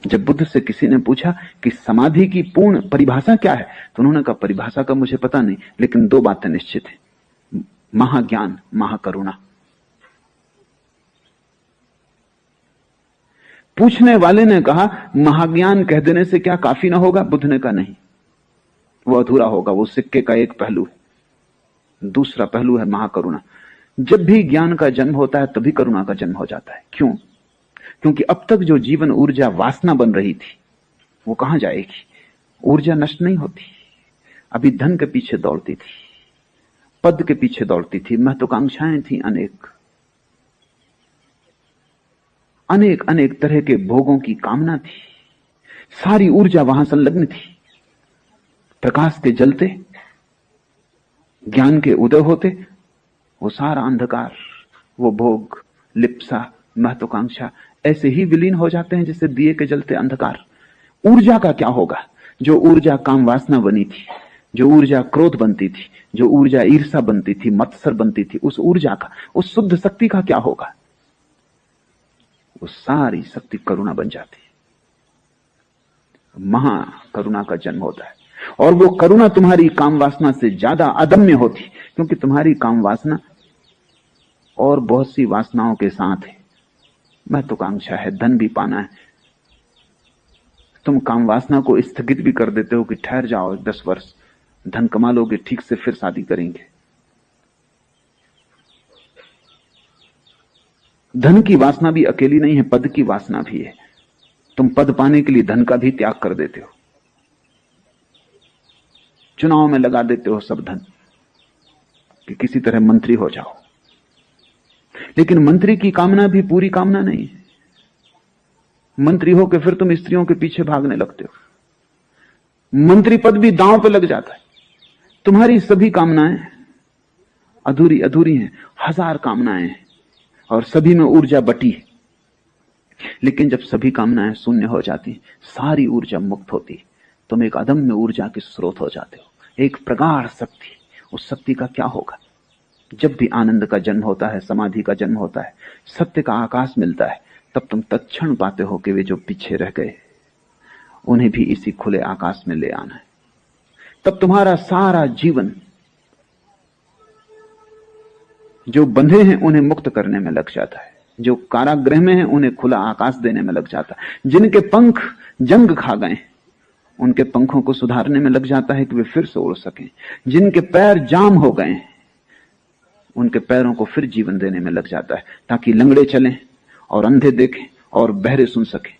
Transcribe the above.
जब बुद्ध से किसी ने पूछा कि समाधि की पूर्ण परिभाषा क्या है, तो उन्होंने कहा परिभाषा का मुझे पता नहीं, लेकिन दो बातें निश्चित हैं, महाज्ञान, महाकरुणा। पूछने वाले ने कहा महाज्ञान कह देने से क्या काफी ना होगा? बुद्ध ने कहा नहीं, वो अधूरा होगा, वो सिक्के का एक पहलू है। दूसरा पहलू है महाकरुणा। जब भी ज्ञान का जन्म होता है तभी करुणा का जन्म हो जाता है। क्यों? क्योंकि अब तक जो जीवन ऊर्जा वासना बन रही थी वो कहां जाएगी? ऊर्जा नष्ट नहीं होती। अभी धन के पीछे दौड़ती थी, पद के पीछे दौड़ती थी, महत्वाकांक्षाएं थी, अनेक अनेक तरह के भोगों की कामना थी। सारी ऊर्जा वहां संलग्न थी। प्रकाश के जलते, ज्ञान के उदय होते, वो सारा अंधकार, वो भोग, लिप्सा, महत्वाकांक्षा ऐसे ही विलीन हो जाते हैं जैसे दिए के जलते अंधकार। ऊर्जा का क्या होगा? जो ऊर्जा काम वासना बनी थी, जो ऊर्जा क्रोध बनती थी, जो ऊर्जा ईर्षा बनती थी, मत्सर बनती थी, उस ऊर्जा का, उस शुद्ध शक्ति का क्या होगा? वो सारी शक्ति करुणा बन जाती है। महाकरुणा का जन्म होता है। और वो करुणा तुम्हारी काम वासना से ज्यादा अदम्य होती, क्योंकि तुम्हारी काम वासना और बहुत सी वासनाओं के साथ है। महत्वाकांक्षा है, धन भी पाना है। तुम काम वासना को स्थगित भी कर देते हो कि ठहर जाओ 10 वर्ष, धन कमा लोगे, ठीक से फिर शादी करेंगे। धन की वासना भी अकेली नहीं है, पद की वासना भी है। तुम पद पाने के लिए धन का भी त्याग कर देते हो, चुनाव में लगा देते हो सब धन कि किसी तरह मंत्री हो जाओ। लेकिन मंत्री की कामना भी पूरी कामना नहीं है। मंत्री हो के फिर तुम स्त्रियों के पीछे भागने लगते हो। मंत्री पद भी दांव पे लग जाता है। तुम्हारी सभी कामनाएं अधूरी अधूरी हैं, 1000 कामनाएं हैं और सभी में ऊर्जा बटी है। लेकिन जब सभी कामनाएं शून्य हो जाती, सारी ऊर्जा मुक्त होती, तुम एक अदम्य ऊर्जा के स्रोत हो जाते हो, एक प्रगाढ़ शक्ति। उस शक्ति का क्या होगा? जब भी आनंद का जन्म होता है, समाधि का जन्म होता है, सत्य का आकाश मिलता है, तब तुम तत्क्षण पाते हो कि वे जो पीछे रह गए उन्हें भी इसी खुले आकाश में ले आना है। तब तुम्हारा सारा जीवन, जो बंधे हैं उन्हें मुक्त करने में लग जाता है, जो कारागृह में हैं उन्हें खुला आकाश देने में लग जाता है, जिनके पंख जंग खा गए उनके पंखों को सुधारने में लग जाता है कि वे फिर से उड़ सकें, जिनके पैर जाम हो गए उनके पैरों को फिर जीवन देने में लग जाता है, ताकि लंगड़े चलें और अंधे देखें और बहरे सुन सकें।